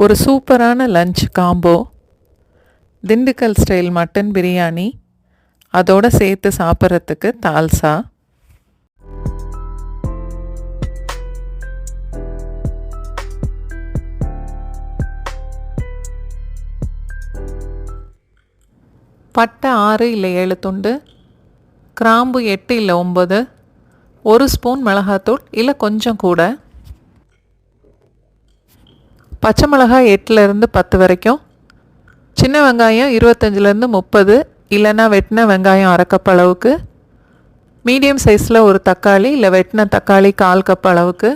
ஒரு சூப்பரான lunch combo, Dindigul style mutton biryani, அதோட சேர்த்து சாப்பிட்றதுக்கு தால்சா. பட்டை 6 இல்லை 7 துண்டு, கிராம்பு 8 இல்லை 9, 1 ஸ்பூன் மிளகாத்தூள் இல்லை கொஞ்சம் கூட, பச்சை மிளகாய் 8லேருந்து 10 வரைக்கும், சின்ன வெங்காயம் 25லேருந்து 30, இல்லைன்னா வெட்டின வெங்காயம் 1/2 கப் அளவுக்கு, மீடியம் சைஸில் ஒரு தக்காளி இல்லை வெட்டின தக்காளி 1/4 கப் அளவுக்கு,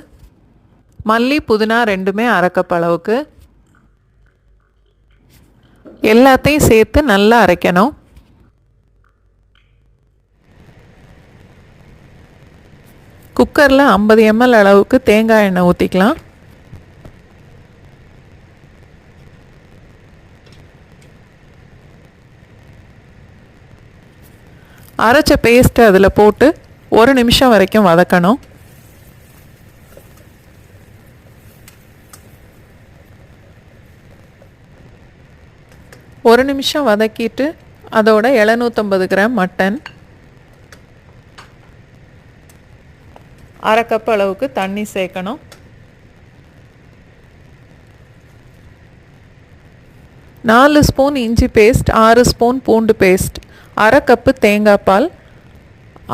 மல்லி புதினா ரெண்டுமே 1/2 கப் அளவுக்கு. எல்லாத்தையும் சேர்த்து நல்லா அரைக்கணும். குக்கரில் 50 ml அளவுக்கு தேங்காய் எண்ணெய் ஊற்றிக்கலாம். அரைச்ச பேஸ்ட்டு அதில் போட்டு 1 நிமிஷம் வரைக்கும் வதக்கணும். ஒரு நிமிஷம் வதக்கிட்டு அதோட 750 கிராம் மட்டன், 1/2 கப் அளவுக்கு தண்ணி சேர்க்கணும். நாலு ஸ்பூன் இஞ்சி பேஸ்ட், 6 ஸ்பூன் பூண்டு பேஸ்ட், 1/2 கப்பு தேங்காய் பால்,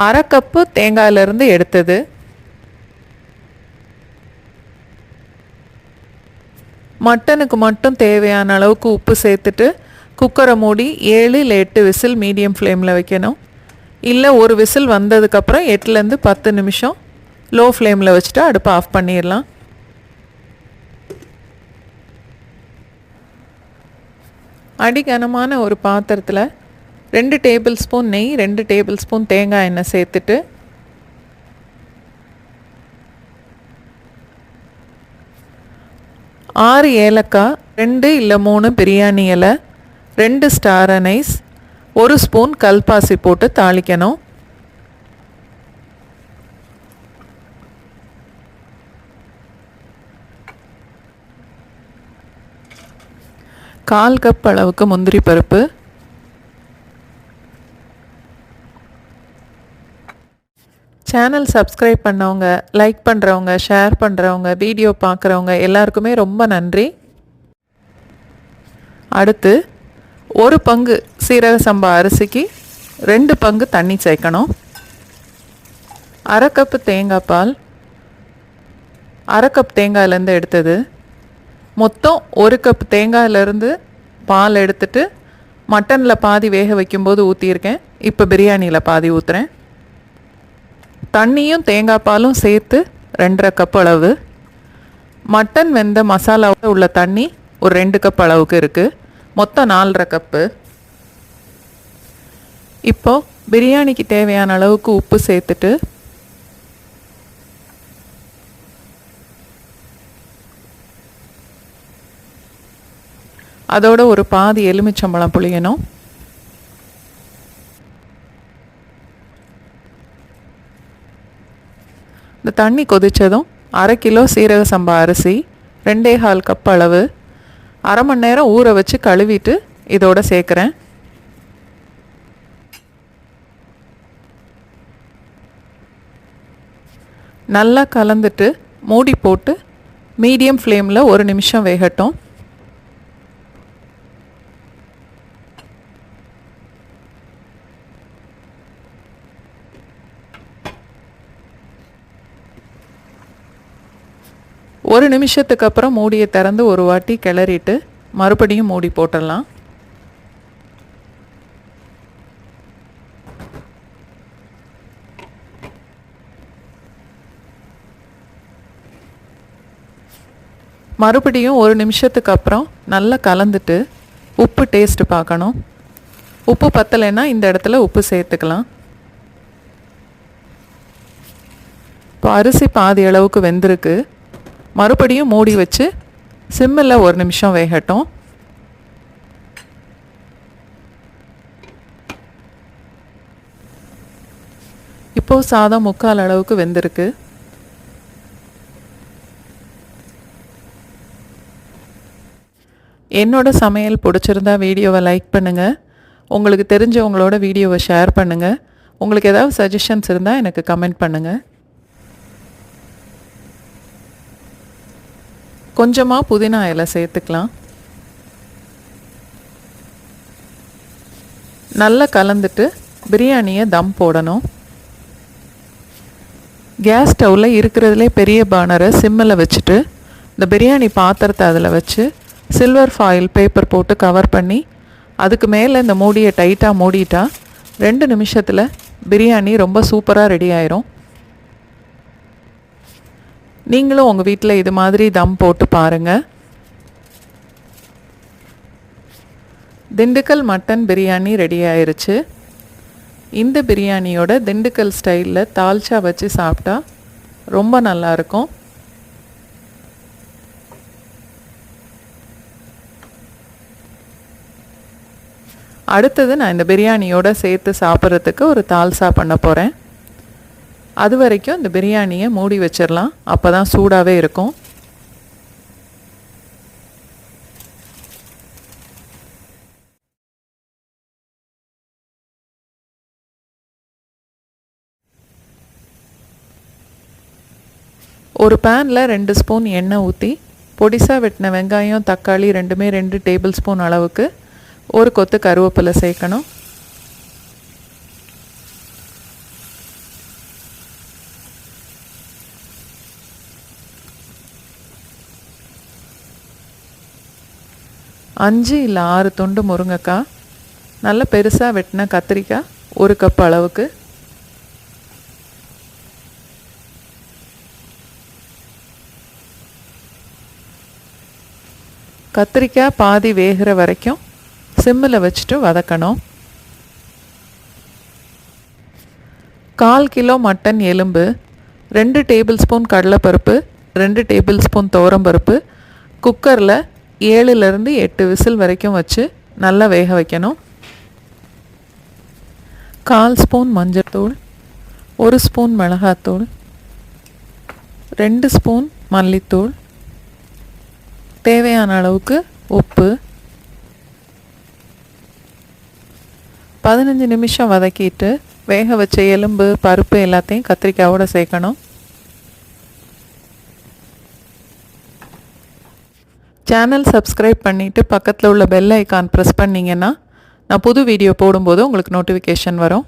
1/2 கப்பு தேங்காயிலிருந்து எடுத்தது. மட்டனுக்கு மட்டும் தேவையான அளவுக்கு உப்பு சேர்த்துட்டு குக்கரை மூடி 7 இல்லை 8 விசில் மீடியம் ஃப்ளேமில் வைக்கணும். இல்லை ஒரு விசில் வந்ததுக்கப்புறம் 8லேருந்து 10 நிமிஷம் லோ ஃப்ளேமில் வச்சுட்டு அடுப்பை ஆஃப் பண்ணிடலாம். அடிகனமான ஒரு பாத்திரத்தில் 2 டேபிள் ஸ்பூன் நெய், 2 டேபிள் ஸ்பூன் தேங்காய் எண்ணெய் சேர்த்துட்டு 6 ஏலக்காய், 2 இல்லை 3 பிரியாணி இலை, 2 ஸ்டார் அனைஸ், 1 ஸ்பூன் கல்பாசி போட்டு தாளிக்கணும். கால் கப் அளவுக்கு முந்திரி பருப்பு, சேனல் சப்ஸ்கிரைப் பண்ணவங்க, லைக் பண்ணுறவங்க, ஷேர் பண்ணுறவங்க, வீடியோ பார்க்குறவங்க எல்லாருக்குமே ரொம்ப நன்றி. அடுத்து 1 பங்கு சீரக சம்பா அரிசிக்கு 2 பங்கு தண்ணி சேர்க்கணும். 1/2 கப்பு தேங்காய் பால், 1/2 கப் தேங்காயிலேருந்து எடுத்தது. மொத்தம் 1 கப் தேங்காயிலேருந்து பால் எடுத்துட்டு மட்டனில் பாதி வேக வைக்கும்போது ஊற்றியிருக்கேன். இப்போ பிரியாணியில் பாதி ஊற்றுறேன். தண்ணியும் தேங்காய் பாலும் சேர்த்து 2.5 கப் அளவு. மட்டன் வெந்த மசாலாவோட உள்ள தண்ணி ஒரு 2 கப் அளவுக்கு இருக்குது. மொத்தம் 4.5 கப்பு. இப்போது பிரியாணிக்கு தேவையான அளவுக்கு உப்பு சேர்த்துட்டு அதோட ஒரு பாதி எலுமிச்சம்பழம் புளியணும். இந்த தண்ணி கொதித்ததும் 1/2 கிலோ சீரக சம்பா அரிசி, 2.25 கப் அளவு, 1/2 மணி நேரம் ஊற வச்சு கழுவிட்டு இதோட சேர்க்குறேன். நல்லா கலந்துட்டு மூடி போட்டு மீடியம் ஃப்ளேமில் 1 நிமிஷம் வேகட்டும். ஒரு நிமிஷத்துக்கு அப்புறம் மூடியை திறந்து ஒரு வாட்டி கிளறிட்டு மறுபடியும் மூடி போட்டுடலாம். மறுபடியும் 1 நிமிஷத்துக்கு அப்புறம் நல்லா கலந்துட்டு உப்பு டேஸ்ட் பார்க்கணும். உப்பு பத்தலைன்னா இந்த இடத்துல உப்பு சேர்த்துக்கலாம். இப்போ அரிசி பாதி அளவுக்கு வெந்திருக்கு. மறுபடியும் மூடி வச்சு சிம்மில் 1 நிமிஷம் வேகட்டும். இப்போது சாதம் 3/4 அளவுக்கு வெந்திருக்கு. என்னோட சமையல் பிடிச்சிருந்தா வீடியோவை லைக் பண்ணுங்கள். உங்களுக்கு தெரிஞ்சவங்களோட வீடியோவை ஷேர் பண்ணுங்கள். உங்களுக்கு ஏதாவது சஜஷன்ஸ் இருந்தால் எனக்கு கமெண்ட் பண்ணுங்கள். கொஞ்சமாக புதினா இலை சேர்த்துக்கலாம். நல்லா கலந்துட்டு பிரியாணியை தம் போடணும். கேஸ் ஸ்டவ்வில் இருக்கிறதுலே பெரிய பர்னரை சிம்மில் வச்சுட்டு இந்த பிரியாணி பாத்திரத்தை அதில் வச்சு சில்வர் ஃபாயில் பேப்பர் போட்டு கவர் பண்ணி அதுக்கு மேலே இந்த மூடியை டைட்டாக மூடிட்டா 2 நிமிஷத்தில் பிரியாணி ரொம்ப சூப்பராக ரெடி ஆயிரும். நீங்களும் உங்கள் வீட்டில் இது மாதிரி தம் போட்டு பாருங்கள். திண்டுக்கல் மட்டன் பிரியாணி ரெடி ஆயிருச்சு. இந்த பிரியாணியோட திண்டுக்கல் ஸ்டைலில் தால்ச்சா வச்சு சாப்பிட்டா ரொம்ப நல்லாயிருக்கும். அடுத்தது நான் இந்த பிரியாணியோட சேர்த்து சாப்பிட்றதுக்கு ஒரு தால்சா பண்ண போகிறேன். அது வரைக்கும் இந்த பிரியாணியை மூடி வச்சிடலாம். அப்போ தான் சூடாகவே இருக்கும். ஒரு பேனில் 2 ஸ்பூன் எண்ணெய் ஊற்றி பொடிசாக வெட்டின வெங்காயம் தக்காளி ரெண்டுமே 2 டேபிள் ஸ்பூன் அளவுக்கு ஒரு கொத்து கருவேப்பிலை சேர்க்கணும். அஞ்சு இல்லை 6 துண்டு முருங்கைக்காய், நல்ல பெருசாக வெட்டின கத்திரிக்காய் 1 கப் அளவுக்கு, கத்திரிக்காய் பாதி வேகிற வரைக்கும் சிம்மில் வச்சுட்டு வதக்கணும். 1/4 கிலோ மட்டன் எலும்பு, 2 டேபிள் ஸ்பூன் கடலைப்பருப்பு, 2 டேபிள் ஸ்பூன் துவரம்பருப்பு குக்கரில் 7லேருந்து 8 விசில் வரைக்கும் வச்சு நல்லா வேக வைக்கணும். 1/4 ஸ்பூன் மஞ்சள்தூள், 1 ஸ்பூன் மிளகாத்தூள், 2 ஸ்பூன் மல்லித்தூள், தேவையான அளவுக்கு உப்பு, 15 நிமிஷம் வதக்கிட்டு வேக வச்ச எலும்பு பருப்பு எல்லாத்தையும் கத்திரிக்காயோடு சேர்க்கணும். சேனல் சப்ஸ்கிரைப் பண்ணிவிட்டு பக்கத்தில் உள்ள பெல் ஐக்கான் ப்ரெஸ் பண்ணிங்கன்னா நான் புது வீடியோ போடும்போது உங்களுக்கு நோட்டிஃபிகேஷன் வரும்.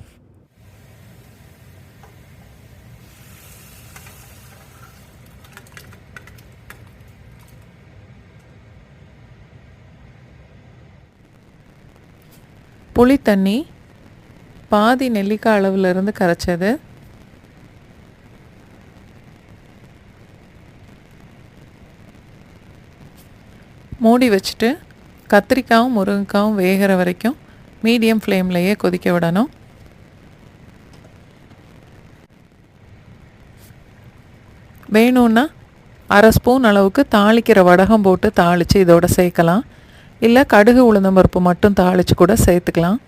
புளி தண்ணி பாதி நெல்லிக்காய் அளவுலேருந்து கரைச்சது, மூடி வச்சுட்டு கத்திரிக்காயும் முருங்கைக்காயும் வேகிற வரைக்கும் மீடியம் ஃப்ளேம்லையே கொதிக்க விடணும். வேணும்னா 1/2 ஸ்பூன் அளவுக்கு தாளிக்கிற வடகம் போட்டு தாளித்து இதோட சேர்க்கலாம். இல்லை கடுகு உளுந்தம்பருப்பு மட்டும் தாளித்து கூட சேர்த்துக்கலாம்.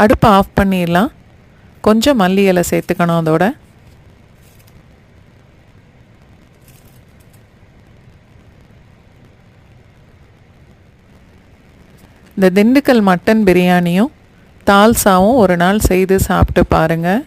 அடுப்பை ஆஃப் பண்ணிடலாம். கொஞ்சம் மல்லி இலை சேர்த்துக்கணும். அதோட இந்த திண்டுக்கல் மட்டன் பிரியாணியும் தால்சாவும் ஒரு நாள் செய்து சாப்பிட்டு பாருங்கள்.